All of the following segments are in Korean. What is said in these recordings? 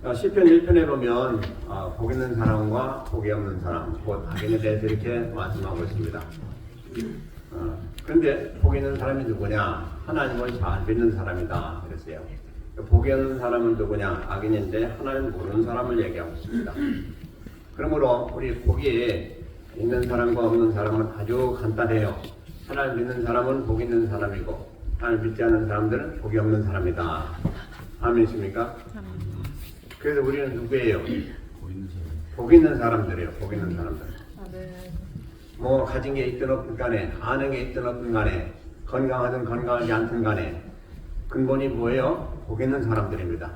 시편 1편에 보면 복 있는 사람과 복이 없는 사람, 곧 악인에 대해서 이렇게 말씀하고 있습니다. 그런데 복 있는 사람이 누구냐? 하나님을 잘 믿는 사람이다 그랬어요. 복이 없는 사람은 누구냐? 악인인데 하나님을 모르는 사람을 얘기하고 있습니다. 그러므로 우리 복이 있는 사람과 없는 사람은 아주 간단해요. 하나님 믿는 사람은 복 있는 사람이고 하나님 믿지 않는 사람들은 복이 없는 사람이다. 아멘이십니까? 그래서 우리는 누구예요? 복 있는 사람들이에요. 복 있는 사람들. 뭐 가진 게 있든 없든 간에, 아는 게 있든 없든 간에, 건강하든 건강하지 않든 간에 근본이 뭐예요? 복 있는 사람들입니다.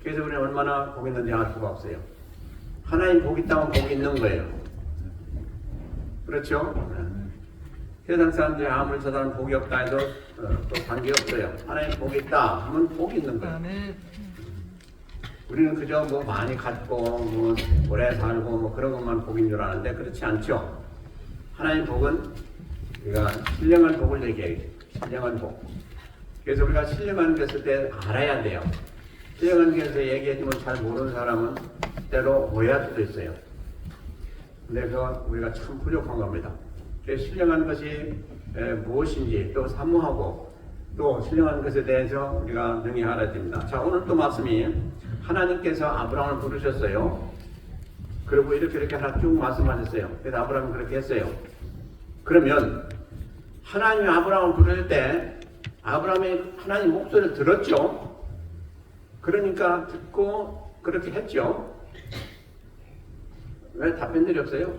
그래서 우리는 얼마나 복 있는지 알 수가 없어요. 하나님 복 있다면 복 있는 거예요. 그렇죠? 세상 사람들이 아무리 저 사람 복이 없다 해도 또 관계없어요. 하나님 복이 있다 하면 복이 있는 거예요. 우리는 그저 뭐 많이 갖고 뭐 오래 살고 뭐 그런 것만 복인 줄 아는데 그렇지 않죠. 하나님 복은 우리가 신령한 복을 얘기해요. 신령한 복. 그래서 우리가 신령한 것을 때 알아야 돼요. 신령한 것을 얘기해주면 잘 모르는 사람은 때로 오해할 수도 있어요. 근데 그거 우리가 참 부족한 겁니다. 그래서 신령한 것이 무엇인지 또 사모하고 또 신령한 것에 대해서 우리가 능히 알아야 됩니다. 자, 오늘 또 말씀이 하나님께서 아브라함을 부르셨어요. 그리고 이렇게 하나 쭉 말씀하셨어요. 그래서 아브라함이 그렇게 했어요. 그러면 하나님이 아브라함을 부르실 때 아브라함이 하나님 목소리를 들었죠. 그러니까 듣고 그렇게 했죠. 왜 답변들이 없어요?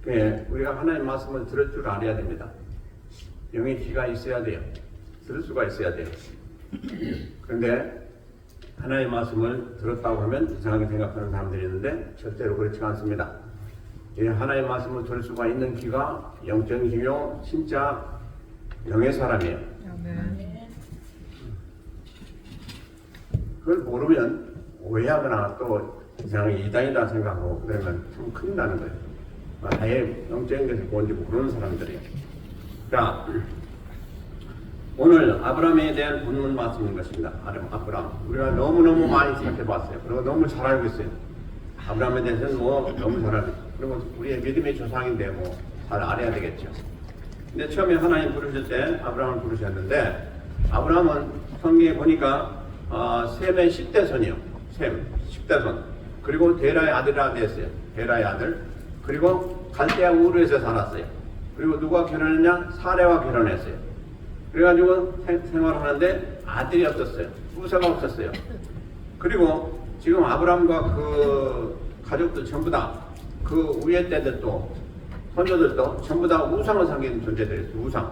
네, 우리가 하나님 말씀을 들을 줄 알아야 됩니다. 영의 귀가 있어야 돼요. 들을 수가 있어야 돼요. 그런데 하나님 말씀을 들었다고 하면 이상하게 생각하는 사람들이 있는데 절대로 그렇지 않습니다. 하나님 말씀을 들을 수가 있는 귀가 영적인 귀요, 진짜 영의 사람이에요. 그걸 모르면 오해하거나 또 이상하게 이단이다 생각하고 그러면 참 큰일 나는 거예요. 아예 영적인 것이 뭔지 모르는 사람들이에요. 자, 오늘 아브라함에 대한 본문 말씀인 것입니다. 아브라함. 우리가 너무너무 많이 생각해봤어요. 그리고 너무 잘 알고 있어요. 아브라함에 대해서는 뭐 너무 잘 알고 있어요. 그리고 우리의 믿음의 조상인데 뭐 잘 알아야 되겠죠. 근데 처음에 하나님 부르실 때 아브라함을 부르셨는데 아브라함은 성경에 보니까 셈의 10대손이요. 셈, 10대손. 그리고 데라의 아들이라 됐어요. 데라의 아들. 그리고 갈대아 우르에서 살았어요. 그리고 누가 결혼했냐? 사레와 결혼했어요. 그래가지고 생활을 하는데 아들이 없었어요. 후사가 없었어요. 그리고 지금 아브라함과 그 가족들 전부 다 그 위에 때들도 선조들도 전부 다 우상을 섬기는 존재들이었어요. 우상.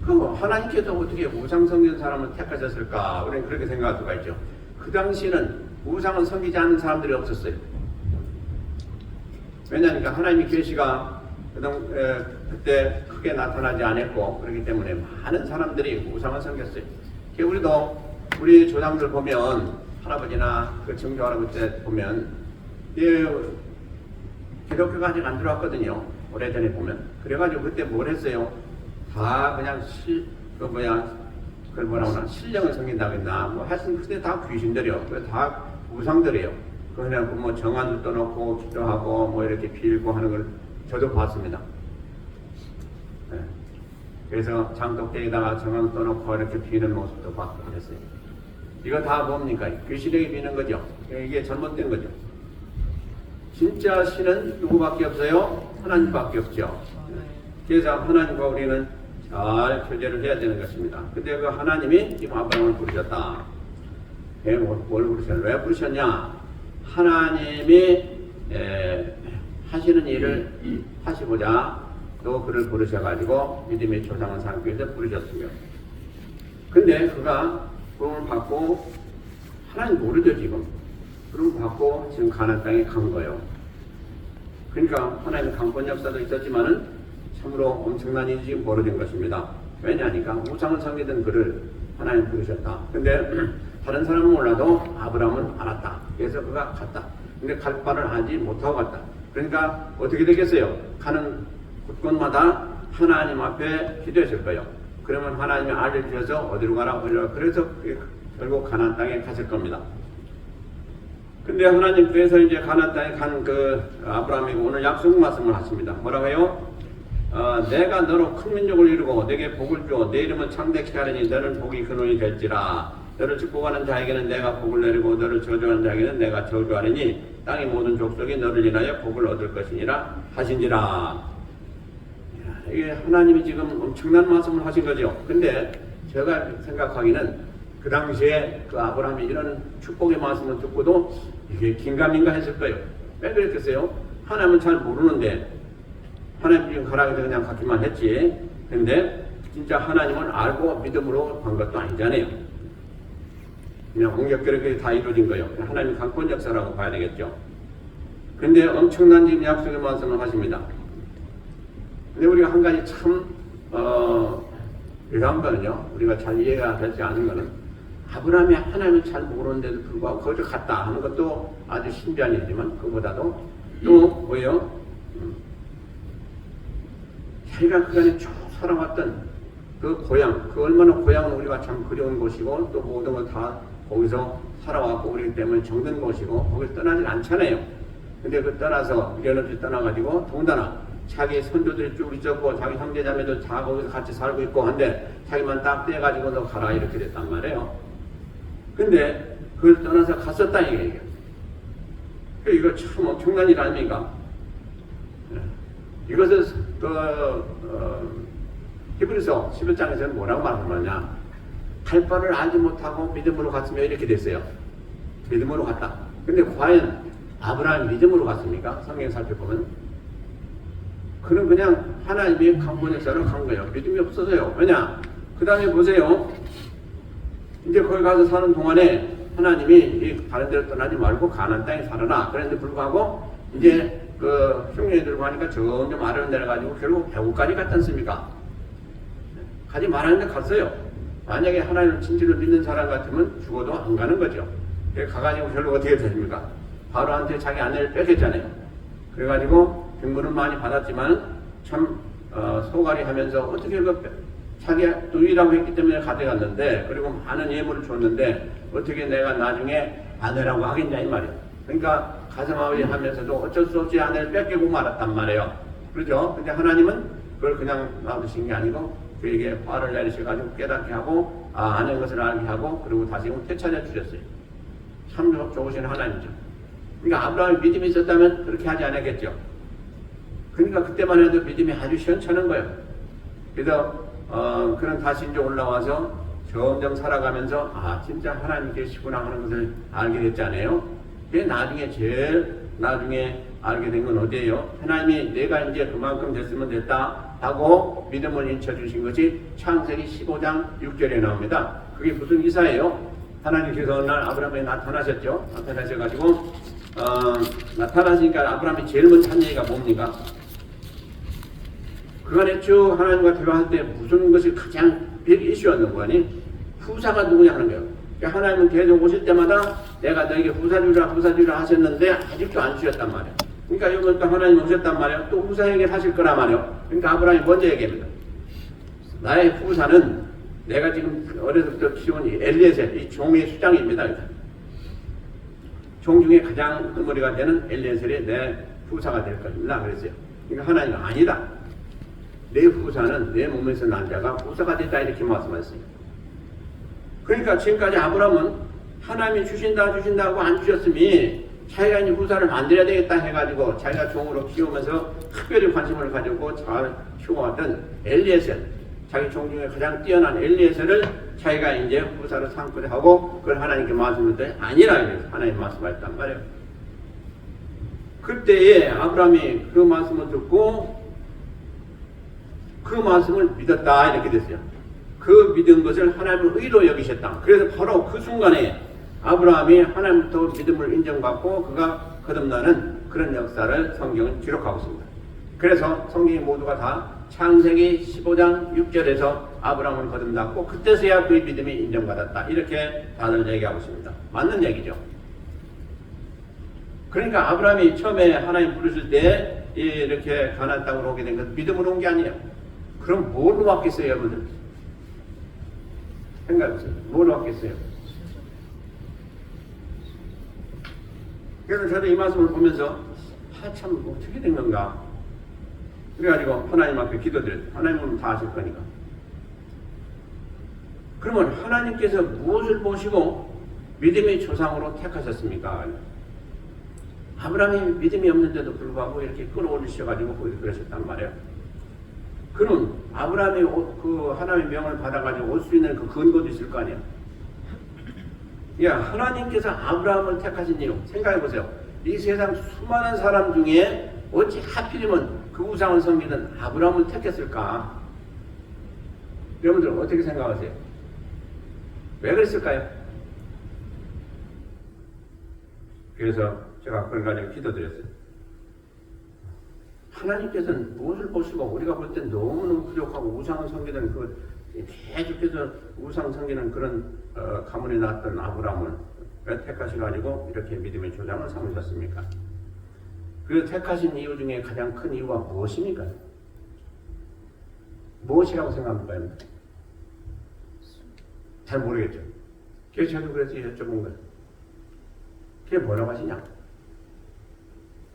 그럼 하나님께서 어떻게 우상 섬기는 사람을 택하셨을까? 우리는 그렇게 생각할 수가 있죠. 그 당시는 우상을 섬기지 않는 사람들이 없었어요. 왜냐하니까 하나님의 계시가 그때 크게 나타나지 않았고 그렇기 때문에 많은 사람들이 우상을 섬겼어요. 우리도 우리 조상들 보면 할아버지나 그 증조 할아버지 때 보면 기독교가 아직 안 들어왔거든요. 오래전에 보면. 그래가지고 그때 뭘 했어요? 다 그냥 신령을 섬긴다고 했나? 뭐 하여튼 그때 다 귀신들이요. 다 우상들이에요. 그냥 뭐 정한도 떠놓고 기도하고 뭐 이렇게 빌고 하는 걸 저도 봤습니다. 네. 그래서 장독대에다가 정한 떠놓고 이렇게 비는 모습도 봤고 그랬어요. 이거 다 뭡니까? 귀신에게 비는 거죠. 이게 잘못된 거죠. 진짜 신은 누구밖에 없어요? 하나님밖에 없죠. 그래서 하나님과 우리는 잘 교제를 해야 되는 것입니다. 근데 그 하나님이 지금 아브라함을 부르셨다. 뭘 부르셨냐? 왜 부르셨냐? 하나님이 하시는 일을 하시고자 또 그를 부르셔가지고 믿음의 조상을 삼기 위해서 부르셨으며 근데 그가 부름을 받고 하나님 모르죠 지금. 부름을 받고 지금 가나안 땅에 간 거예요. 그러니까 하나님의 강권 역사도 있었지만은 참으로 엄청난 일이 지금 벌어진 것입니다. 왜냐하니까 우상을 섬기던 그를 하나님 부르셨다. 근데 다른 사람은 몰라도 아브라함은 알았다. 그래서 그가 갔다. 근데 갈 바를 알지 못하고 갔다. 그러니까 어떻게 되겠어요? 가는 곳곳마다 하나님 앞에 기도했을 거예요. 그러면 하나님이 알려주셔서 어디로 가라 어디로 가라. 그래서 결국 가나안 땅에 갔을 겁니다. 근데 하나님 그래서 이제 가나안 땅에 간 그 아브라함이 오늘 약속 말씀을 하십니다. 뭐라고 해요? 내가 너로 큰 민족을 이루고 내게 복을 주어 내 이름은 창대케 하리니 너는 복이 근원이 될지라. 너를 축복하는 자에게는 내가 복을 내리고 너를 저주하는 자에게는 내가 저주하리니 땅의 모든 족속이 너를 인하여 복을 얻을 것이니라 하신지라. 이게 하나님이 지금 엄청난 말씀을 하신 거죠. 근데 제가 생각하기는 그 당시에 그 아브라함이 이런 축복의 말씀을 듣고도 이게 긴가민가 했을 거예요. 왜 그랬겠어요? 하나님은 잘 모르는데 하나님 지금 가라 해서 그냥 갖기만 했지. 근데 진짜 하나님은 알고 믿음으로 간 것도 아니잖아요. 그냥 옹격결에 다 이루어진 거예요. 하나님 강권 역사라고 봐야 되겠죠. 근데 엄청난 지금 약속의 말씀을 하십니다. 근데 우리가 한 가지 참 이상한 거는요. 우리가 잘 이해가 되지 않은 거는 아브라함이 하나님을 잘 모르는데도 불구하고 거기서 갔다 하는 것도 아주 신비한 일이지만 그보다도 또 뭐예요? 자기가 그간에 쭉 살아왔던 그 고향, 그 얼마나 고향은 우리가 참 그리운 곳이고 또 모든 걸 다 거기서 살아왔고 그렇기 때문에 정든 곳이고 거기서 떠나질 않잖아요. 근데 그 떠나서 미련없이 떠나가지고 더군다나 자기 선조들이 쭉 있었고 자기 형제자매도 다 거기서 같이 살고 있고 한데 자기만 딱 떼가지고 너 가라 이렇게 됐단 말이에요. 근데 그걸 떠나서 갔었다 이게. 이거 참 엄청난 일 아닙니까? 이것을 히브리서 11장에서는 뭐라고 말하느냐? 갈 바를 알지 못하고 믿음으로 갔으면 이렇게 됐어요. 믿음으로 갔다. 근데 과연 아브라함이 믿음으로 갔습니까? 성경 살펴보면 그는 그냥 하나님의 강권 역사로 간 거예요. 믿음이 없어서요. 왜냐? 그 다음에 보세요. 이제 거기 가서 사는 동안에 하나님이 다른 데로 떠나지 말고 가나안 땅에 살아라. 그런데 불구하고 이제 그 흉년이 들고 하니까 점점 아래로 내려가지고 결국 배고까지 갔지 않습니까? 가지 말았는데 갔어요. 만약에 하나님을 진실로 믿는 사람 같으면 죽어도 안 가는 거죠. 가가지고 결국 어떻게 됩니까? 바로한테 자기 아내를 뺏겼잖아요. 그래가지고 빈부는 많이 받았지만 참 소갈이 하면서 어떻게 자기 누이라고 했기 때문에 가져갔는데 그리고 많은 예물을 줬는데 어떻게 내가 나중에 아내라고 하겠냐 이 말이에요. 그러니까 가슴아버지 하면서도 어쩔 수 없이 아내를 뺏기고 말았단 말이에요. 그렇죠? 근데 하나님은 그걸 그냥 놔두신 게 아니고 그에게 화를 내리셔가지고 깨닫게 하고 아는 것을 알게 하고 그리고 다시 되찾아 주셨어요. 참 좋으신 하나님이죠. 그러니까 아브라함이 믿음이 있었다면 그렇게 하지 않았겠죠. 그러니까 그때만 해도 믿음이 아주 시원찮은 거예요. 그래서 그는 다시 이제 올라와서 점점 살아가면서 진짜 하나님 계시구나 하는 것을 알게 됐잖아요. 그게 나중에 제일 나중에 알게 된 건 어디예요? 하나님이 내가 이제 그만큼 됐으면 됐다 하고 믿음을 인쳐주신 것이 창세기 15장 6절에 나옵니다. 그게 무슨 기사예요? 하나님께서 어느 날 아브라함에 나타나셨죠. 나타나셔가지고 나타나시니까 아브라함이 제일 먼저 한 얘기가 뭡니까? 그간에 쭉 하나님과 대화할 때 무슨 것이 가장 빅 이슈였는 거니? 후사가 누구냐 하는 거예요. 그러니까 하나님은 계속 오실 때마다 내가 너에게 후사 주라 하셨는데 아직도 안 주셨단 말이에요. 그러니까 이번 또 하나님 오셨단 말이에요. 또 후사에게 하실 거란 말이에요. 그러니까 아브라함이 먼저 얘기합니다. 나의 후사는 내가 지금 어려서부터 키운 이 엘리에셀, 이 종의 수장입니다. 종 중에 가장 끄머리가 되는 엘리에셀이 내 후사가 될 것입니다. 그랬어요. 그러니까 하나님은 아니다. 내 후사는 내 몸에서 난 자가 후사가 됐다 이렇게 말씀하셨어요. 그러니까 지금까지 아브라함은 하나님이 주신다고 안 주셨으니 자기가 이제 후사를 만들어야 되겠다 해가지고 자기가 종으로 키우면서 특별히 관심을 가지고 잘 키워왔던 엘리에셀, 자기 종 중에 가장 뛰어난 엘리에셀을 자기가 이제 후사로 삼고 하고 그걸 하나님께 말씀했더니 아니라 이래서 하나님 말씀하셨단 말이에요. 그때에 아브라함이 그 말씀을 듣고 그 말씀을 믿었다 이렇게 됐어요. 그 믿은 것을 하나님을 의로 여기셨다. 그래서 바로 그 순간에 아브라함이 하나님부터 믿음을 인정받고 그가 거듭나는 그런 역사를 성경은 기록하고 있습니다. 그래서 성경이 모두가 다 창세기 15장 6절에서 아브라함을 거듭났고 그때서야 그의 믿음이 인정받았다. 이렇게 다들 얘기하고 있습니다. 맞는 얘기죠. 그러니까 아브라함이 처음에 하나님 부르실 때 이렇게 가나안 땅으로 오게 된 것은 믿음으로 온 게 아니에요. 그럼 뭘로 왔겠어요, 여러분들? 생각해보세요. 뭘 얻겠어요? 그래서 저도 이 말씀을 보면서 참 어떻게 된 건가? 그래가지고 하나님 앞에 기도드렸어요. 하나님은 다 아실 거니까. 그러면 하나님께서 무엇을 보시고 믿음의 조상으로 택하셨습니까? 아브라함이 믿음이 없는데도 불구하고 이렇게 끌어올리셔가지고 그러셨단 말이에요. 그럼 아브라함이 그 하나님의 명을 받아가지고 올 수 있는 그 근거도 있을 거 아니에요. 야, 하나님께서 아브라함을 택하신 이유 생각해 보세요. 이 세상 수많은 사람 중에 어찌 하필이면 그 우상을 섬기는 아브라함을 택했을까? 여러분들 어떻게 생각하세요? 왜 그랬을까요? 그래서 제가 그걸 가지고 기도드렸어요. 하나님께서는 무엇을 보시고 우리가 볼 때 너무너무 부족하고 우상을 섬기는 계속해서 우상 섬기는 그런 가문에 나왔던 아브라함을 왜 택하셔가지고 이렇게 믿음의 조상을 삼으셨습니까? 그 택하신 이유 중에 가장 큰 이유가 무엇입니까? 무엇이라고 생각합니까? 잘 모르겠죠. 그래서 저도 그래서 여쭤본 거예요. 그게 뭐라고 하시냐?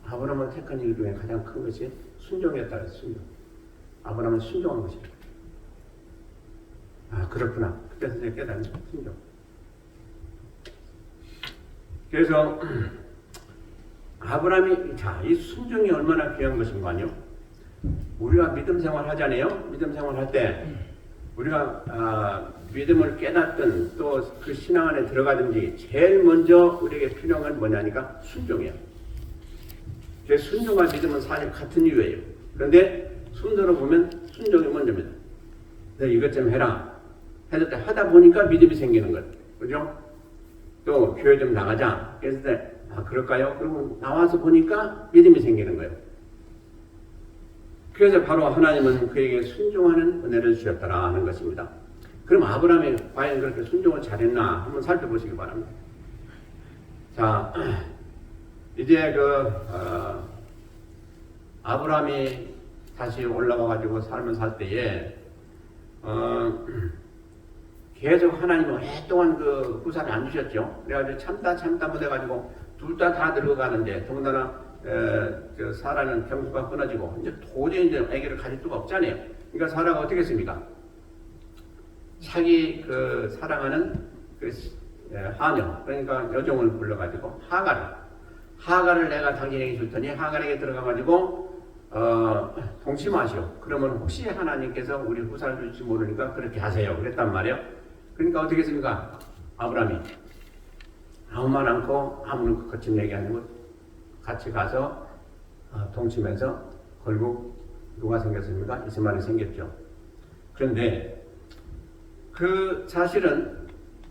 아브라함을 택한 이유 중에 가장 큰 것이 순종이었다 그랬어요. 순종. 아브라함은 순종한 것입니다. 아, 그렇구나. 그때서 이제 깨달은 순종. 그래서 아브라함이 이 순종이 얼마나 귀한 것인가요? 우리가 믿음 생활 하잖아요. 믿음 생활 할 때 우리가 믿음을 깨닫든 또 그 신앙 안에 들어가든지 제일 먼저 우리에게 필요한 건 뭐냐니까 순종이에요. 순종과 믿음은 사실 같은 이유예요. 그런데 순서로 보면 순종이 먼저입니다. 이것 좀 해라. 해서 하다 보니까 믿음이 생기는 거예요. 그죠? 또 교회 좀 나가자. 그래서 그럴까요? 그러면 나와서 보니까 믿음이 생기는 거예요. 그래서 바로 하나님은 그에게 순종하는 은혜를 주셨더라 하는 것입니다. 그럼 아브라함이 과연 그렇게 순종을 잘했나 한번 살펴보시기 바랍니다. 자, 이제 아브라함이 다시 올라가가지고 삶을 살 때에 계속 하나님은 오랫동안 그 후사를 안 주셨죠. 그래가지고 참다 못해가지고 둘 다 늙어가는데 더군다나 사라는 병수가 끊어지고 이제 도저히 이제 아기를 가질 수가 없잖아요. 그러니까 사라가 어떻게 했습니까? 자기 사랑하는 하녀, 그러니까 여종을 불러가지고 하갈을 내가 당신에게 줄 테니 하갈에게 들어가가지고 동침하시오. 그러면 혹시 하나님께서 우리 후사를 줄지 모르니까 그렇게 하세요. 그랬단 말이에요. 그러니까 어떻게 했습니까? 아브라함이 아무 말 않고 아무런 거친 얘기 아니고 같이 가서 동침해서 결국 누가 생겼습니까? 이스마엘이 생겼죠. 그런데 그 사실은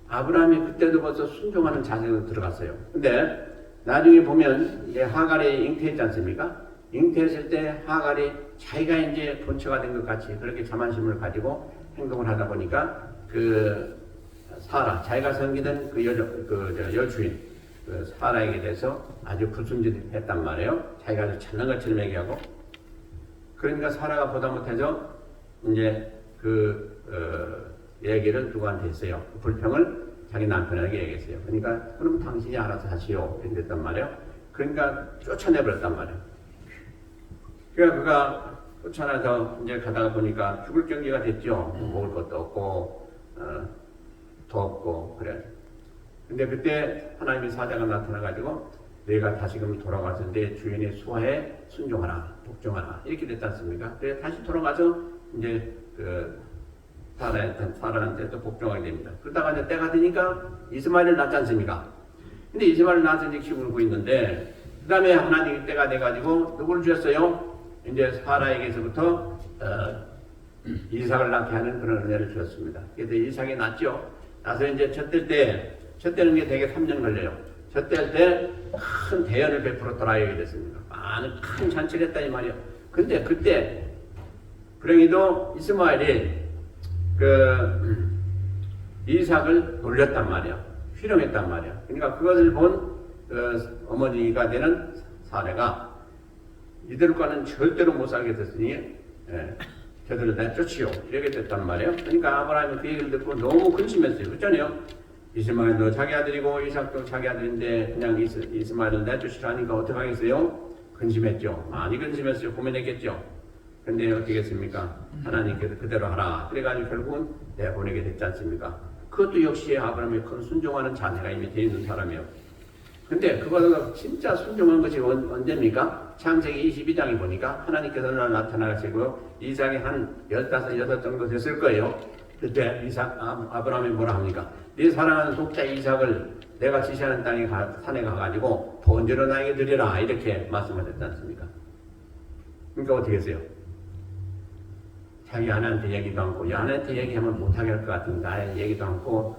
아브라함이 그때도 벌써 순종하는 자세로 들어갔어요. 근데 나중에 보면 이제 하갈이 잉태했지 않습니까? 잉태했을 때 하갈이 자기가 이제 본처가 된 것 같이 그렇게 자만심을 가지고 행동을 하다 보니까 사라, 자기가 섬기던 여주인 사라에게 대해서 아주 불순종했단 말이에요. 자기가 아주 잘난 것처럼 얘기하고. 그러니까 사라가 보다 못해서 이제 얘기를 누구한테 했어요. 불평을 자기 남편에게 얘기했어요. 그러니까 그럼 당신이 알아서 하시오 이랬단 말이에요. 그러니까 쫓아내버렸단 말이에요. 그러니까 그가 쫓아내서 이제 가다가 보니까 죽을 경기가 됐죠. 먹을 것도 없고 더 없고 그래. 근데 그때 하나님의 사자가 나타나가지고 내가 다시금 돌아가서 내 주인의 수하에 순종하라, 복종하라 이렇게 됐지 않습니까? 그래 다시 돌아가서 이제 사라한테 또 복종하게 됩니다. 그러다가 이제 때가 되니까 이스마엘을 낳지 않습니까? 근데 이스마엘을 낳아서 이제 키우고 있는데 그 다음에 하나님이 때가 돼가지고 누구를 주셨어요? 이제 사라에게서부터 이삭을 낳게 하는 그런 은혜를 주셨습니다. 그래서 이삭이 낳죠. 나서 이제 젖대는 게 대개 3년 걸려요. 젖댈 때 큰 대연을 베풀었더라 이렇게 됐습니다. 많은 큰 잔치를 했다 이 말이에요. 근데 그때 불행히도 이스마엘이 이삭을 놀렸단 말이야. 희롱했단 말이야. 그러니까 그것을 본 어머니가 되는 사례가 이들과는 절대로 못 살게 됐으니 저들을 내쫓지요. 이렇게 됐단 말이에요. 그러니까 아브라함이 그 얘기를 듣고 너무 근심했어요. 그렇잖아요. 이스마엘도 자기 아들이고 이삭도 자기 아들인데 그냥 이스마엘을 내쫓으라니까 어떡하겠어요? 근심했죠. 많이 근심했어요. 고민했겠죠. 근데 어떻게 했습니까? 하나님께서 그대로 하라. 그래가지고 결국은 내보내게 됐지 않습니까? 그것도 역시 아브라함이 큰 순종하는 자녀가 이미 되어 있는 사람이에요. 근데 그거는 진짜 순종한 것이 언제입니까? 창세기 22장에 보니까 하나님께서 나타나시고 이삭이 한 15, 6 정도 됐을 거예요. 그때 아브라함이 뭐라 합니까? 네 사랑하는 독자 이삭을 내가 지시하는 산에 가가지고 번제로 나에게 드리라 이렇게 말씀하셨지 않습니까? 그러니까 어떻게 했어요? 자기 아내한테 얘기도 않고 아내한테 얘기하면 못하게 할 것 같은데 아예 얘기도 않고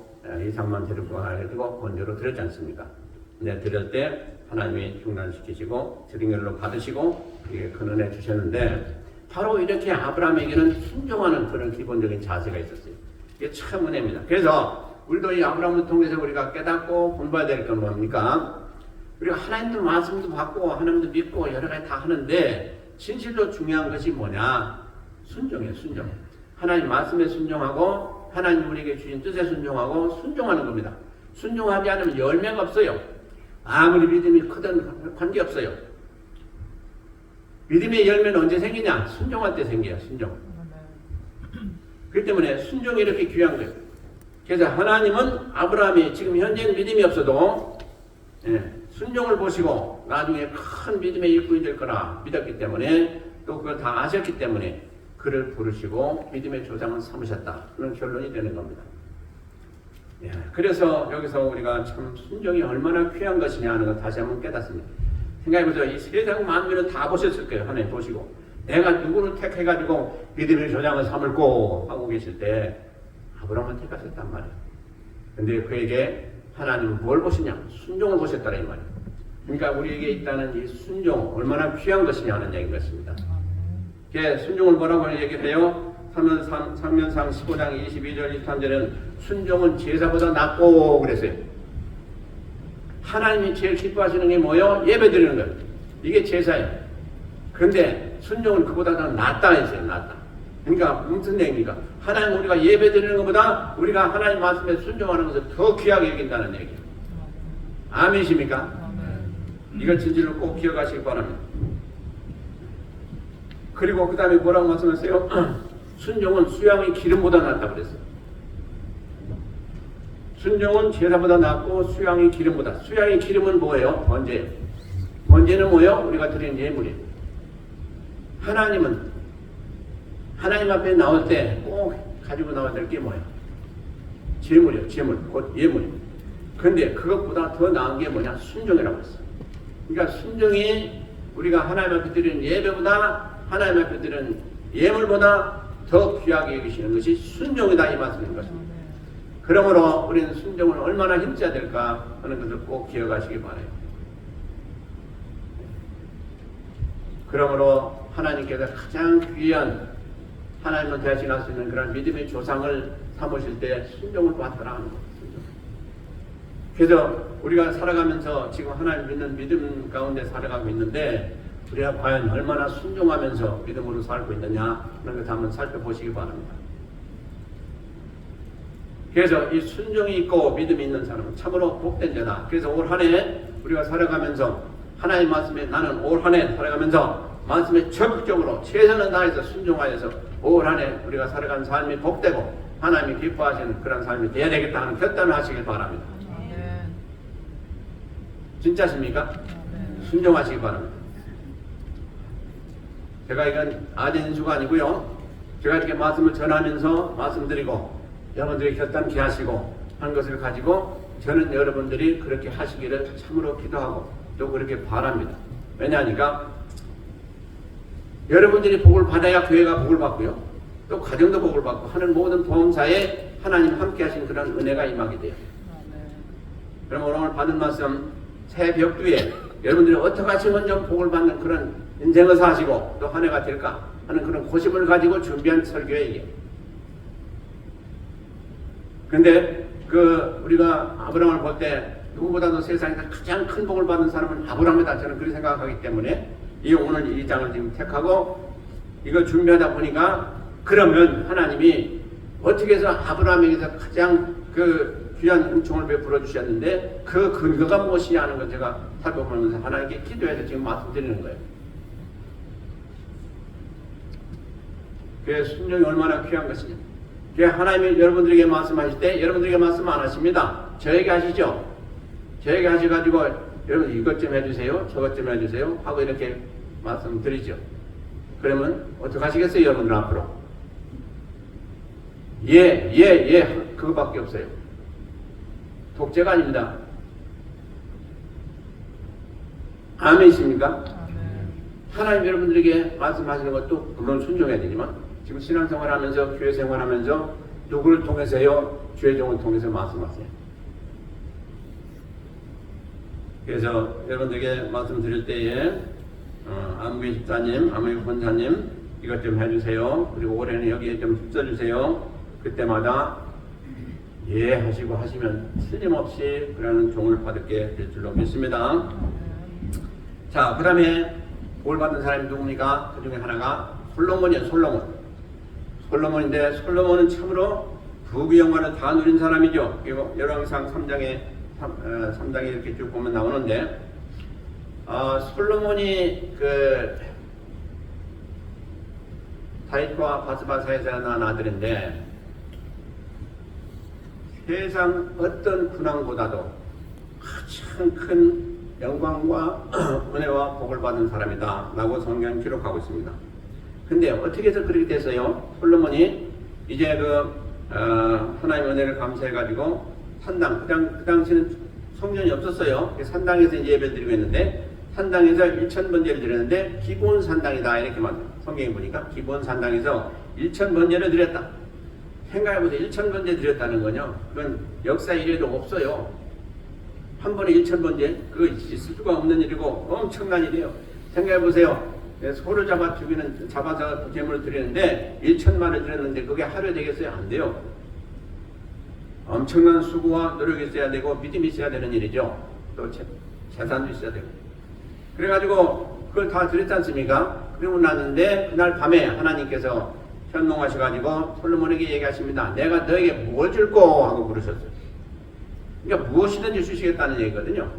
이삭만 데리고 가가지고 번제로 드렸지 않습니까? 근데 드릴 때 하나님이 중단시키시고 드린 걸로 받으시고 그게 큰 은혜 주셨는데 바로 이렇게 아브라함에게는 순종하는 그런 기본적인 자세가 있었어요. 이게 참 은혜입니다. 그래서 우리도 이 아브라함을 통해서 우리가 깨닫고 공부해야 될 건 뭡니까? 우리가 하나님도 말씀도 받고 하나님도 믿고 여러 가지 다 하는데 진실로 중요한 것이 뭐냐? 순종이에요. 순종. 하나님 말씀에 순종하고 하나님 우리에게 주신 뜻에 순종하고 순종하는 겁니다. 순종하지 않으면 열매가 없어요. 아무리 믿음이 크든 관계없어요. 믿음의 열매는 언제 생기냐? 순종할 때 생겨요. 순종. 그렇기 때문에 순종이 이렇게 귀한 거예요. 그래서 하나님은 아브라함이 지금 현재는 믿음이 없어도 순종을 보시고 나중에 큰 믿음의 일꾼이 될 거라 믿었기 때문에 또 그걸 다 아셨기 때문에 그를 부르시고 믿음의 조상을 삼으셨다. 그런 결론이 되는 겁니다. 그래서 여기서 우리가 참 순종이 얼마나 귀한 것이냐 하는 걸 다시 한번 깨닫습니다. 생각해보세요. 이 세상 만민은 다 보셨을 거예요. 하나님 보시고 내가 누구를 택해가지고 믿음의 조상을 삼을고 하고 계실 때 아브라함을 택하셨단 말이에요. 근데 그에게 하나님은 뭘 보시냐? 순종을 보셨다라 이 말이에요. 그러니까 우리에게 있다는 이 순종 얼마나 귀한 것이냐 하는 얘기인 것입니다. 순종을 뭐라고 얘기해요? 상면상 15장 22절 23절에는 순종은 제사보다 낫고 그랬어요. 하나님이 제일 기뻐하시는 게 뭐예요? 예배 드리는 거예요. 이게 제사예요. 그런데 순종은 그보다 더 낫다 했어요. 낫다. 그러니까 무슨 얘기입니까? 하나님 우리가 예배 드리는 것보다 우리가 하나님 말씀에 순종하는 것을 더 귀하게 여긴다는 얘기예요. 아멘이십니까? 이걸 진실로 꼭 기억하시기 바랍니다. 그리고 그 다음에 뭐라고 말씀하세요? 순종은 수양의 기름보다 낫다고 그랬어요. 순종은 제사보다 낫고 수양의 기름보다. 수양의 기름은 뭐예요? 번제예요. 번제는 뭐예요? 우리가 드리는 예물이에요. 하나님은 하나님 앞에 나올 때 꼭 가지고 나와야 될 게 뭐예요? 제물이에요. 제물. 곧 예물이에요. 그런데 그것보다 더 나은 게 뭐냐? 순종이라고 했어요. 그러니까 순종이 우리가 하나님 앞에 드리는 예배보다 하나님 앞에 드리는 예물보다 더 귀하게 여기시는 것이 순종이다 이 말씀인 것입니다. 그러므로 우리는 순종을 얼마나 힘써야 될까 하는 것을 꼭 기억하시기 바라요. 그러므로 하나님께서 가장 귀한 하나님을 대신할 수 있는 그런 믿음의 조상을 삼으실 때 순종을 받더라 하는 거예요. 그래서 우리가 살아가면서 지금 하나님 믿는 믿음 가운데 살아가고 있는데 우리가 과연 얼마나 순종하면서 믿음으로 살고 있느냐 하는 것을 한번 살펴보시기 바랍니다. 그래서 이 순종이 있고 믿음이 있는 사람은 참으로 복된 자다. 그래서 올 한 해 우리가 살아가면서 하나님 말씀에 나는 올 한 해 살아가면서 말씀에 적극적으로 최선을 다해서 순종하여서 올 한 해 우리가 살아가는 삶이 복되고 하나님이 기뻐하시는 그런 삶이 되어야 되겠다 하는 결단을 하시길 바랍니다. 진짜십니까? 순종하시기 바랍니다. 제가 이건 아진수가 아니고요. 제가 이렇게 말씀을 전하면서 말씀드리고 여러분들이 결단케 하시고 한 것을 가지고 저는 여러분들이 그렇게 하시기를 참으로 기도하고 또 그렇게 바랍니다. 왜냐하니까 여러분들이 복을 받아야 교회가 복을 받고요. 또 가정도 복을 받고 하는 모든 보험사에 하나님 함께 하신 그런 은혜가 임하게 돼요. 그럼 오늘 받은 말씀 새 벽두에 여러분들이 어떻게 하시면 좀 복을 받는 그런 인생을 사시고 또 한 해가 될까 하는 그런 고심을 가지고 준비한 설교예요 이게. 근데 우리가 아브라함을 볼 때 누구보다도 세상에서 가장 큰 복을 받는 사람은 아브라함이다. 저는 그렇게 생각하기 때문에 오늘 이 장을 지금 택하고 이걸 준비하다 보니까 그러면 하나님이 어떻게 해서 아브라함에게서 가장 그 귀한 은총을 베풀어 주셨는데 그 근거가 무엇이냐 하는 걸 제가 살펴보면서 하나님께 기도해서 지금 말씀드리는 거예요. 그 순종이 얼마나 귀한 것이냐. 그 하나님이 여러분들에게 말씀하실 때 여러분들에게 말씀 안 하십니다. 저에게 하시죠. 저에게 하셔가지고 여러분 이것 좀 해주세요. 저것 좀 해주세요. 하고 이렇게 말씀드리죠. 그러면 어떻게 하시겠어요? 여러분들 앞으로 예 그거밖에 없어요. 독재가 아닙니다. 아멘이십니까? 하나님 여러분들에게 말씀하시는 것도 물론 순종해야 되지만 지금 신앙생활하면서 교회 생활하면서 누구를 통해서요? 주의 종을 통해서 말씀하세요. 그래서 여러분들에게 말씀드릴 때에 안무희 집사님, 안무희 권사님 이것 좀 해주세요. 그리고 올해는 여기에 좀 힘써주세요. 그때마다 예 하시고 하시면 틀림없이 그러는 종을 받게 될 줄로 믿습니다. 자, 그 다음에 볼 받은 사람이 누굽니까? 그 중에 하나가 솔로몬이에요. 솔로몬인데 솔로몬은 참으로 부귀 영화를 다 누린 사람이죠. 그리고 열왕상 3장에 이렇게 쭉 보면 나오는데 솔로몬이 그 다윗과 바스바 사이에서 낳은 아들인데 세상 어떤 군왕보다도 가장 큰 영광과 은혜와 복을 받은 사람이다 라고 성경은 기록하고 있습니다. 근데 어떻게 해서 그렇게 됐어요? 솔로몬이 이제 하나님의 은혜를 감사해 가지고 산당, 그 당시는 성전이 없었어요. 산당에서 이제 예배를 드리고 있는데 산당에서 1000번제를 드렸는데 기본 산당이다 이렇게 성경에 보니까 기본 산당에서 1000번제를 드렸다. 생각해보세요. 1000번제 드렸다는 거요. 그건 역사 이래도 없어요. 한 번에 1000번제 그거 있을 수가 없는 일이고 엄청난 일이에요. 생각해보세요. 소를 잡아서 제물을 드리는데 1000마리를 드렸는데 그게 하루에 되겠어요? 안 돼요. 엄청난 수고와 노력이 있어야 되고 믿음이 있어야 되는 일이죠. 또 재산도 있어야 되고. 그래가지고 그걸 다 드렸지 않습니까? 그리고 났는데 그날 밤에 하나님께서 현몽하셔가지고 솔로몬에게 얘기하십니다. 내가 너에게 뭘 줄꼬 하고 부르셨어요. 그러니까 무엇이든지 주시겠다는 얘기거든요.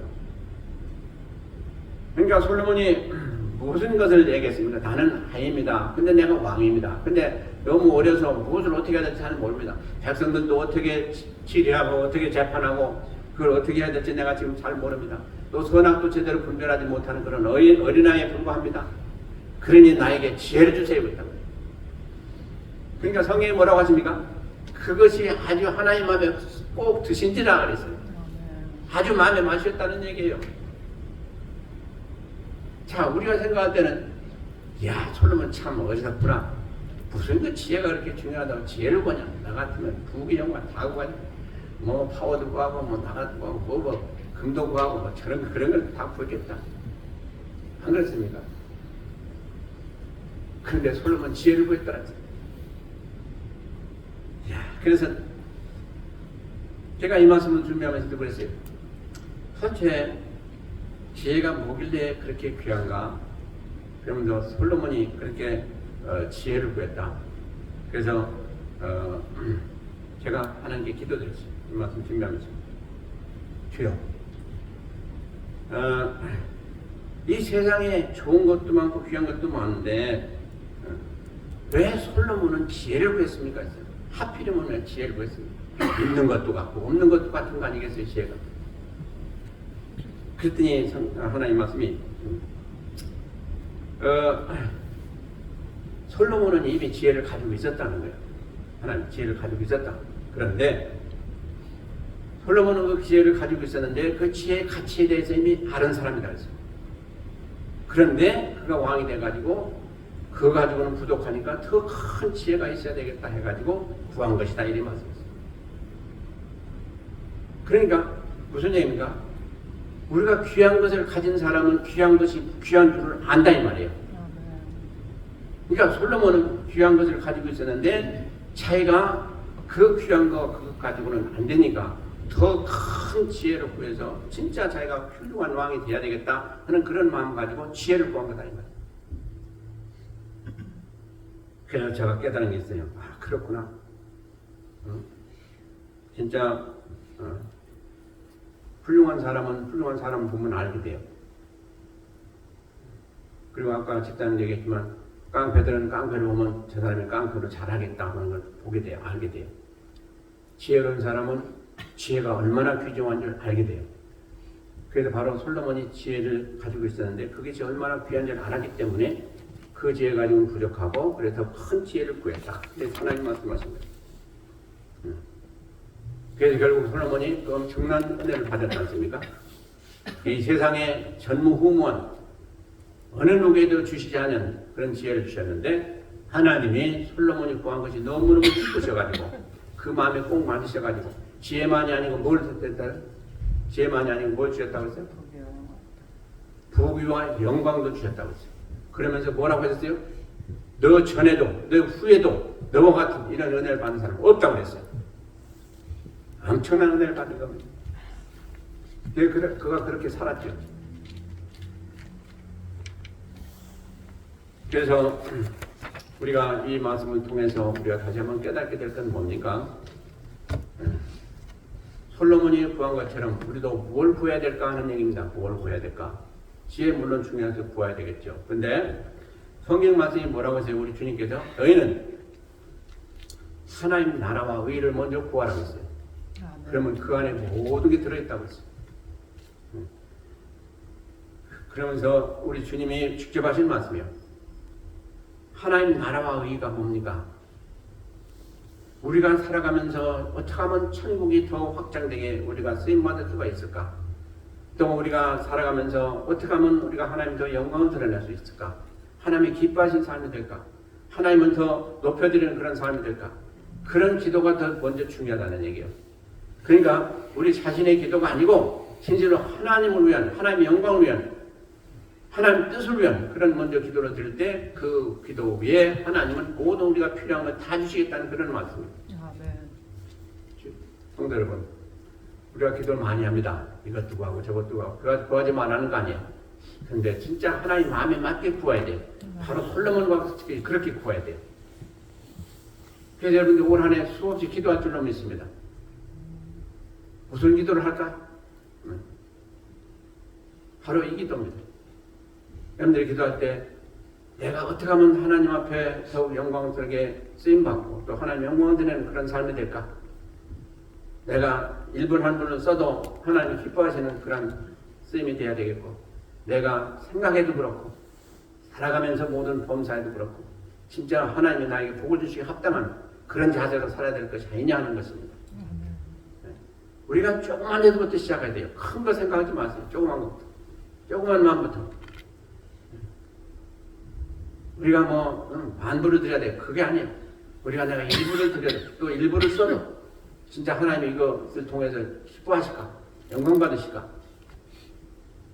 그러니까 솔로몬이 무슨 것을 얘기했습니까? 나는 하입니다. 근데 내가 왕입니다. 근데 너무 어려서 무엇을 어떻게 해야 될지 잘 모릅니다. 백성들도 어떻게 치리하고 어떻게 재판하고 그걸 어떻게 해야 될지 내가 지금 잘 모릅니다. 또 선악도 제대로 분별하지 못하는 그런 어린아이에 불과합니다. 그러니 나에게 지혜를 주세요. 그러니까 성경이 뭐라고 하십니까? 그것이 아주 하나님 마음에 꼭 드신지라 그랬어요. 아주 마음에 마셨다는 얘기예요. 자, 우리가 생각할 때는 야, 솔로몬 참 어리석구나. 무슨 그 지혜가 그렇게 중요하다고 지혜를 보냐. 나 같으면 부귀 영화 다 구하냐. 뭐 파워도 구하고 뭐 나가도 구하고 뭐 금도 구하고 뭐 그런 걸 다 구했겠다. 안 그렇습니까? 그런데 솔로몬 지혜를 구했더라. 야, 그래서 제가 이 말씀을 준비하면서 그랬어요. 도대체 지혜가 뭐길래 그렇게 귀한가? 그러면서 솔로몬이 그렇게 지혜를 구했다. 그래서 제가 하나님께 기도드렸어요. 이 말씀 준비하면서 주여, 이 세상에 좋은 것도 많고 귀한 것도 많은데 왜 솔로몬은 지혜를 구했습니까? 하필이면 왜 지혜를 구했습니까? 있는 것도 같고 없는 것도 같은 거 아니겠어요? 지혜가. 그랬더니 하나님 말씀이 솔로몬은 이미 지혜를 가지고 있었다는 거예요. 하나님 지혜를 가지고 있었다. 그런데 솔로몬은 그 지혜를 가지고 있었는데 그 지혜의 가치에 대해서 이미 아는 사람이라 했어요. 그런데 그가 왕이 돼가지고 그거 가지고는 부족하니까 더 큰 지혜가 있어야 되겠다 해가지고 구한 것이다 이리 말씀했어요. 그러니까 무슨 얘기입니까? 우리가 귀한 것을 가진 사람은 귀한 것이 귀한 줄을 안다 이 말이에요. 그러니까 솔로몬은 귀한 것을 가지고 있었는데 자기가 그 귀한 거 그거 가지고는 안 되니까 더 큰 지혜를 구해서 진짜 자기가 훌륭한 왕이 돼야 되겠다 하는 그런 마음 가지고 지혜를 구한 거다 이 말이에요. 그래서 제가 깨달은 게 있어요. 아, 그렇구나. 진짜 훌륭한 사람은 보면 알게 돼요. 그리고 아까 집사님 얘기했지만 깡패들은 깡패를 보면 저 사람이 깡패로 잘하겠다 하는 걸 보게 돼요. 알게 돼요. 지혜로운 사람은 지혜가 얼마나 귀중한 줄 알게 돼요. 그래서 바로 솔로몬이 지혜를 가지고 있었는데 그게 얼마나 귀한 줄 알았기 때문에 그 지혜 가지고는 부족하고 그래서 큰 지혜를 구했다. 그래서 하나님 말씀하신 거예요. 그래서 결국 솔로몬이 그 엄청난 은혜를 받았지 않습니까? 이 세상에 전무후무한 어느 누구에도 주시지 않은 그런 지혜를 주셨는데 하나님이 솔로몬이 구한 것이 너무너무 기쁘셔가지고 그 마음에 꼭 맞으셔가지고 지혜만이 아니고 뭘 했다? 지혜만이 아니고 뭘 주셨다고 했어요? 부귀와 영광도 주셨다고 했어요. 그러면서 뭐라고 했어요? 너 전에도 너 후에도 너와 같은 이런 은혜를 받는 사람 없다고 그랬어요. 엄청난 은혜를 받은 겁니다. 그가 그렇게 살았죠. 그래서 우리가 이 말씀을 통해서 우리가 다시 한번 깨닫게 될 건 뭡니까? 솔로몬이 구한 것처럼 우리도 뭘 구해야 될까 하는 얘기입니다. 뭘 구해야 될까? 지혜 물론 중요해서 구해야 되겠죠. 근데 성경 말씀이 뭐라고 하세요? 우리 주님께서 너희는 하나님 나라와 의를 먼저 구하라고 했어요. 그러면 그 안에 모든 게 들어있다고 했어요. 그러면서 우리 주님이 직접 하신 말씀이요. 하나님 나라와 의가 뭡니까? 우리가 살아가면서 어떻게 하면 천국이 더 확장되게 우리가 쓰임받을 수가 있을까? 또 우리가 살아가면서 어떻게 하면 우리가 하나님 더 영광을 드러낼 수 있을까? 하나님이 기뻐하신 삶이 될까? 하나님을 더 높여드리는 그런 삶이 될까? 그런 기도가 더 먼저 중요하다는 얘기예요. 그러니까 우리 자신의 기도가 아니고 진실로 하나님을 위한, 하나님의 영광을 위한, 하나님 뜻을 위한 그런 먼저 기도를 드릴 때 그 기도 위에 하나님은 모든 우리가 필요한 걸 다 주시겠다는 그런 말씀입니다. 성도 여러분, 우리가 기도를 많이 합니다. 이것도 구하고 저것도 구하고 구하지 말라는 거 아니에요. 근데 진짜 하나님 마음에 맞게 구해야 돼요. 바로 솔로몬과 그렇게 구해야 돼요. 그래서 여러분들 올 한 해 수없이 기도할 줄로 믿습니다. 무슨 기도를 할까? 바로 이 기도입니다. 여러분들이 기도할 때 내가 어떻게 하면 하나님 앞에 더욱 영광스럽게 쓰임받고 또 하나님 영광을 드리는 그런 삶이 될까? 내가 1분 한 분을 써도 하나님 기뻐하시는 그런 쓰임이 돼야 되겠고 내가 생각해도 그렇고 살아가면서 모든 범사에도 그렇고 진짜 하나님이 나에게 복을 주시기 합당한 그런 자세로 살아야 될 것이 아니냐 하는 것입니다. 우리가 조그만 데서부터 시작해야 돼요. 큰 거 생각하지 마세요. 조그만 것부터. 조그만 마음부터. 우리가 반부를 드려야 돼. 그게 아니에요. 우리가 내가 일부를 드려야 돼. 또 일부를 써도 진짜 하나님이 이것을 통해서 기뻐하실까? 영광 받으실까?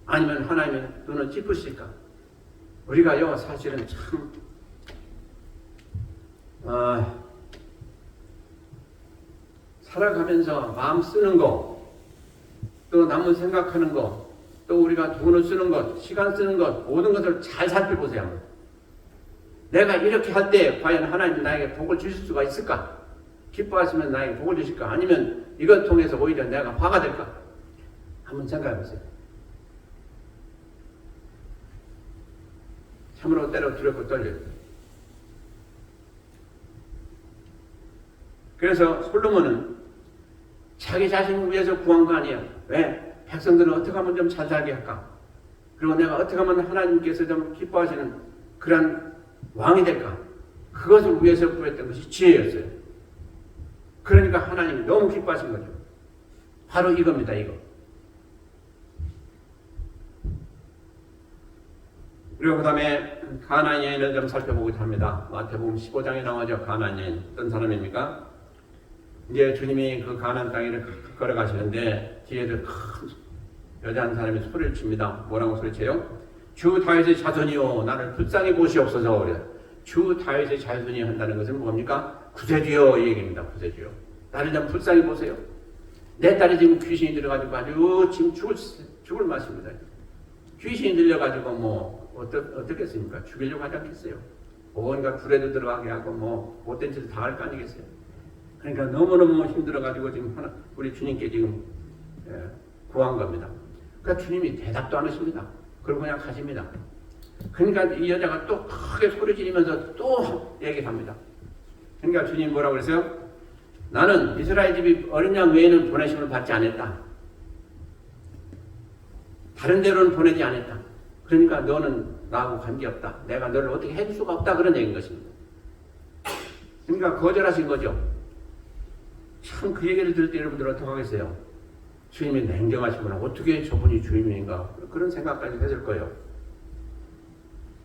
아니면 하나님의 눈을 찌푸실까? 우리가요 사실은 참 살아가면서 마음 쓰는 거, 또 남을 생각하는 거, 또 우리가 돈을 쓰는 것, 시간 쓰는 것, 모든 것을 잘 살펴보세요. 내가 이렇게 할 때 과연 하나님 나에게 복을 주실 수가 있을까? 기뻐하시면 나에게 복을 주실까? 아니면 이걸 통해서 오히려 내가 화가 될까? 한번 생각해 보세요. 참으로 때로 두렵고 떨려요. 그래서 솔로몬은 자기 자신을 위해서 구한 거 아니에요. 왜? 백성들은 어떻게 하면 좀 잘 살게 할까? 그리고 내가 어떻게 하면 하나님께서 좀 기뻐하시는 그런 왕이 될까? 그것을 위해서 구했던 것이 지혜였어요. 그러니까 하나님이 너무 기뻐하신 거죠. 바로 이겁니다. 이거. 그리고 그 다음에 가나안 여인을 좀 살펴보고자 합니다. 마태복음 15장에 나오죠. 가나안 여인. 어떤 사람입니까? 이제 주님이 그 가나안 땅에 걸어가시는데 뒤에서 큰 여자 한 사람이 소리를 칩니다. 뭐라고 소리쳐요? 주 다윗의 자손이요 나를 불쌍히 보시옵소서. 그래요. 주 다윗의 자손이 한다는 것은 뭡니까? 구세주여 이 얘기입니다. 구세주여. 나를 좀 불쌍히 보세요. 내 딸이 지금 귀신이 들어가지고 아주 지금 죽을 맛입니다. 귀신이 들려가지고 어떻겠습니까? 죽이려고 하지 않겠어요. 온갖 불에도 들어가게 하고 뭐 못된 짓을 다 할 거 아니겠어요. 그러니까 너무너무 힘들어가지고 지금 우리 주님께 지금 구한 겁니다. 그러니까 주님이 대답도 안 하십니다. 그러고 그냥 가십니다. 그러니까 이 여자가 또 크게 소리 지르면서 또 얘기합니다. 그러니까 주님 뭐라고 그랬어요? 나는 이스라엘 집이 어린 양 외에는 보내심을 받지 않았다. 다른 데로는 보내지 않았다. 그러니까 너는 나하고 관계없다. 내가 너를 어떻게 해줄 수가 없다. 그런 얘기인 것입니다. 그러니까 거절하신 거죠. 참 그 얘기를 들을 때 여러분들 어떻게 하겠어요? 주님이 냉정하시구나. 어떻게 저분이 주님인가. 그런 생각까지 했을 거예요.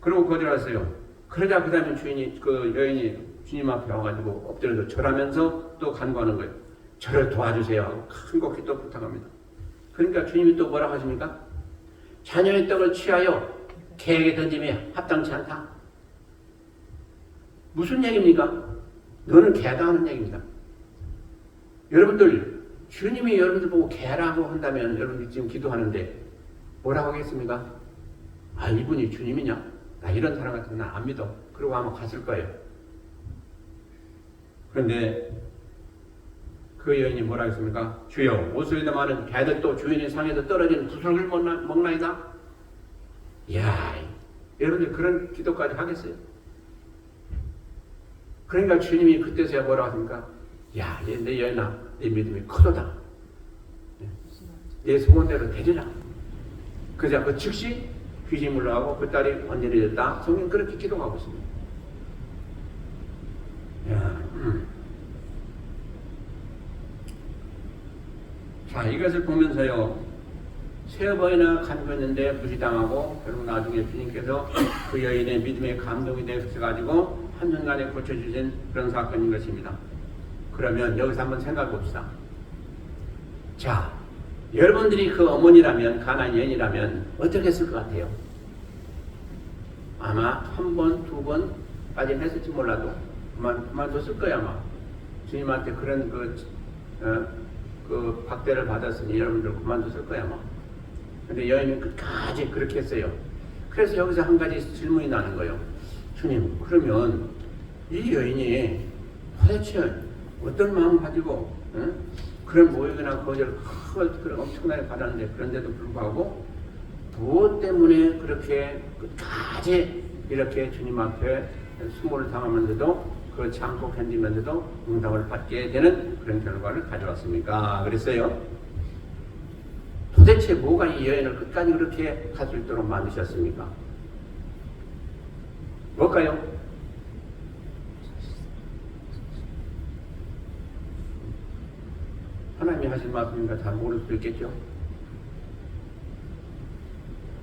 그리고 거절하세요. 그러자 그 다음에 그 여인이 주님 앞에 와가지고 엎드려서 절하면서 또 간구하는 거예요. 저를 도와주세요 하고 큰곡히 또 부탁합니다. 그러니까 주님이 또 뭐라고 하십니까? 자녀의 떡을 취하여 개에게 던짐에 합당치 않다. 무슨 얘기입니까? 너는 개다 하는 얘기입니다. 여러분들 주님이 여러분들 보고 개라고 한다면 여러분들 지금 기도하는데 뭐라고 하겠습니까? 아 이분이 주님이냐? 나 이런 사람 같은 나 안 믿어. 그러고 아마 갔을 거예요. 그런데 그 여인이 뭐라 했습니까? 주여 옷소리도 많은 개들도 주인의 상에서 떨어지는 구슬을 먹나이다. 이야 여러분들 그런 기도까지 하겠어요? 그러니까 주님이 그때서야 뭐라고 하십니까? 야 내 여인아 네 믿음이 크도다. 내 소원대로 되리라. 그래서 그 즉시 귀신이 물러가고 그 딸이 완전히 됐다. 성경 그렇게 기도하고 있습니다. 자 이것을 보면서요 세 번이나 간구했는데 무시당하고 결국 나중에 주님께서 그 여인의 믿음에 감동이 되셔가지고 한순간에 고쳐주신 그런 사건인 것입니다. 그러면 여기서 한번 생각해 봅시다. 자 여러분들이 그 어머니라면 가나안 여인이라면 어떻게 했을 것 같아요? 아마 한 번, 두 번까지는 했을지 몰라도 그만뒀을 거야 아마. 주님한테 그런 그 박대를 받았으니 여러분들 그만뒀을 거야 아마. 근데 여인은 끝까지 그렇게 했어요. 그래서 여기서 한 가지 질문이 나는 거예요. 주님 그러면 이 여인이 도대체 어떤 마음 가지고 그런 모욕이나 거절을 그런 엄청나게 받았는데 그런데도 불구하고 무엇 때문에 그렇게 끝까지 이렇게 주님 앞에 수모를 당하면서도 그렇지 않고 견디면서도 응답을 받게 되는 그런 결과를 가져왔습니까? 그랬어요. 도대체 뭐가 이 여인을 끝까지 그렇게 갈 수 있도록 만드셨습니까? 뭘까요? 하나님이 하신 말씀인가 잘 모를 수도 있겠죠.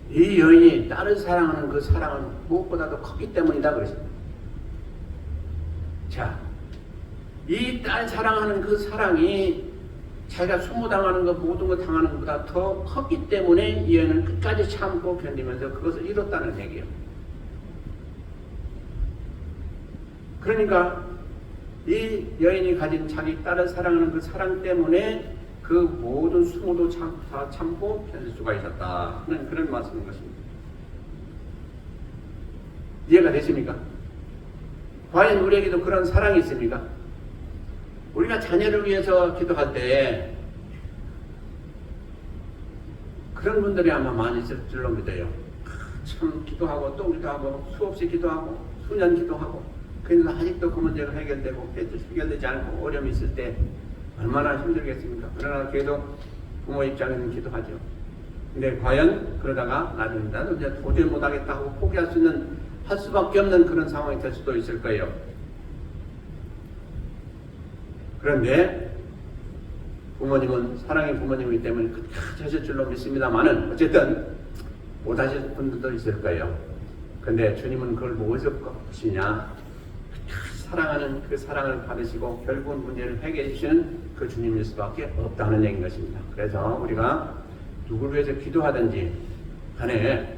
이 여인이 딸을 사랑하는 그 사랑은 무엇보다도 컸기 때문이다 그랬습니다. 자, 이 딸 사랑하는 그 사랑이 자기가 수모당하는 것 모든 것 당하는 것보다 더 컸기 때문에 이 여인은 끝까지 참고 견디면서 그것을 이뤘다는 얘기예요. 그러니까 이 여인이 가진 자기 딸을 사랑하는 그 사랑 때문에 그 모든 수모도 다 참고 견딜 수가 있었다는 그런 말씀인 것입니다. 이해가 되십니까? 과연 우리에게도 그런 사랑이 있습니까? 우리가 자녀를 위해서 기도할 때 그런 분들이 아마 많이 있을 줄로 믿어요. 참 기도하고 또 기도하고 수없이 기도하고 수년 기도하고 그런데 아직도 그 문제가 해결되지 않고 어려움이 있을 때 얼마나 힘들겠습니까? 그러나 그래도 부모 입장에서는 기도하죠. 근데 과연 그러다가 나중에 나도 이제 도저히 못하겠다 하고 포기할 수밖에 없는 그런 상황이 될 수도 있을 거예요. 그런데 부모님은 사랑의 부모님이기 때문에 끝까지 하실 줄로 믿습니다만은 어쨌든 못하실 분들도 있을 거예요. 근데 주님은 그걸 무엇을 보시냐? 사랑하는 그 사랑을 받으시고 결국은 문제를 해결해 주시는 그 주님일 수밖에 없다는 얘기인 것입니다. 그래서 우리가 누구를 위해서 기도하든지 간에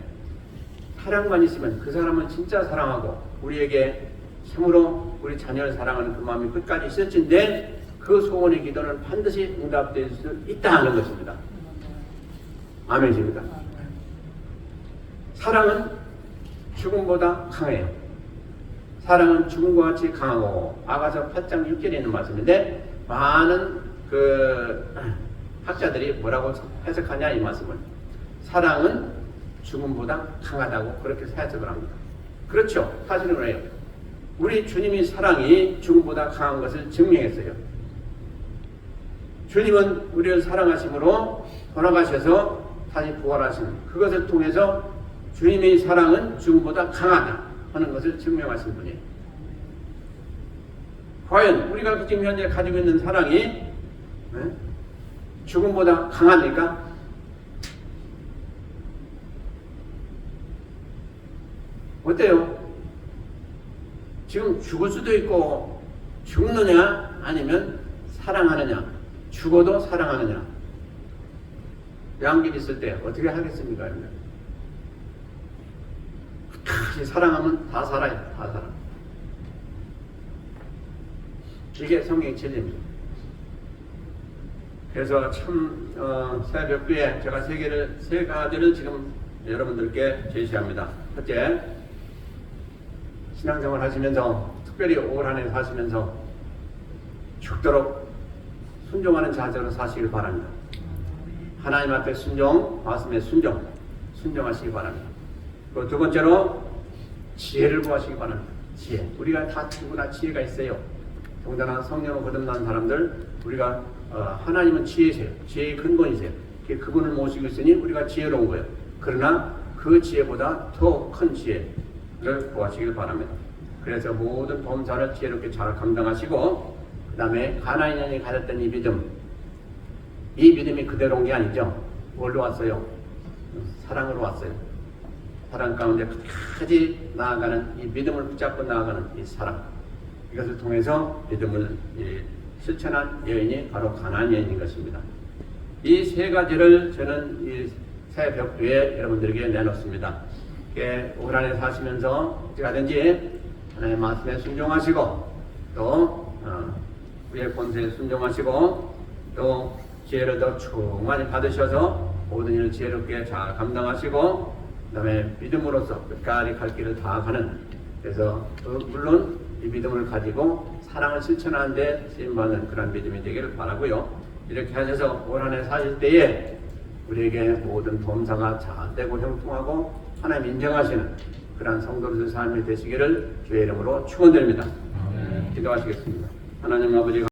사랑만 있으면 그 사람은 진짜 사랑하고 우리에게 참으로 우리 자녀를 사랑하는 그 마음이 끝까지 있을진데 그 소원의 기도는 반드시 응답될 수 있다는 것입니다. 아멘입니다. 사랑은 죽음보다 강해요. 사랑은 죽음과 같이 강하고 아가서 8장 6절에 있는 말씀인데 많은 그 학자들이 뭐라고 해석하냐 이 말씀을 사랑은 죽음보다 강하다고 그렇게 해석을 합니다. 그렇죠. 사실은 그래요. 우리 주님이 사랑이 죽음보다 강한 것을 증명했어요. 주님은 우리를 사랑하심으로 돌아가셔서 다시 부활하시는 그것을 통해서 주님의 사랑은 죽음보다 강하다 하는 것을 증명하신 분이에요. 과연 우리가 지금 현재 가지고 있는 사랑이 죽음보다 강합니까? 어때요? 지금 죽을 수도 있고 죽느냐 아니면 사랑하느냐 죽어도 사랑하느냐 양길 있을 때 어떻게 하겠습니까? 다시 사랑하면 다 살아요. 다 살아. 이게 성경의 진리입니다. 그래서 참 새벽기에 제가 세 가지를 지금 여러분들께 제시합니다. 첫째, 신앙생활 하시면서 특별히 올 한 해 사시면서 죽도록 순종하는 자세로 사시길 바랍니다. 하나님 앞에 순종, 말씀에 순종하시기 바랍니다. 그리고 두 번째로 지혜를 구하시기 바랍니다. 지혜. 우리가 다 누구나 지혜가 있어요. 더군다나 성령으로 거듭난 사람들 우리가 하나님은 지혜세요. 지혜의 근본이세요. 그분을 모시고 있으니 우리가 지혜로운 거예요. 그러나 그 지혜보다 더 큰 지혜를 구하시길 바랍니다. 그래서 모든 범사를 지혜롭게 잘 감당하시고 그 다음에 가나안 여인이 가졌던 이 믿음이 그대로 온 게 아니죠. 뭘로 왔어요? 사랑으로 왔어요. 사랑 가운데 끝까지 나아가는 이 믿음을 붙잡고 나아가는 이 사랑 이것을 통해서 믿음을 실천한 여인이 바로 가나안 여인인 것입니다. 이 세 가지를 저는 이 새벽두에 여러분들에게 내놓습니다. 올 한 해 사시면서 어찌하든지 하나님의 말씀에 순종하시고 또 우리의 권세에 순종하시고 또 지혜를 더 충만히 받으셔서 모든 일을 지혜롭게 잘 감당하시고 그 다음에 믿음으로써 끝까지 갈 길을 다 가는 그래서 물론 이 믿음을 가지고 사랑을 실천하는 데 쓰임받는 그런 믿음이 되기를 바라고요. 이렇게 하셔서 올 한 해 사실 때에 우리에게 모든 범사가 잘되고 형통하고 하나님 인정하시는 그런 성도로서의 삶이 되시기를 주의 이름으로 축원드립니다. 기도하시겠습니다. 하나님 아버지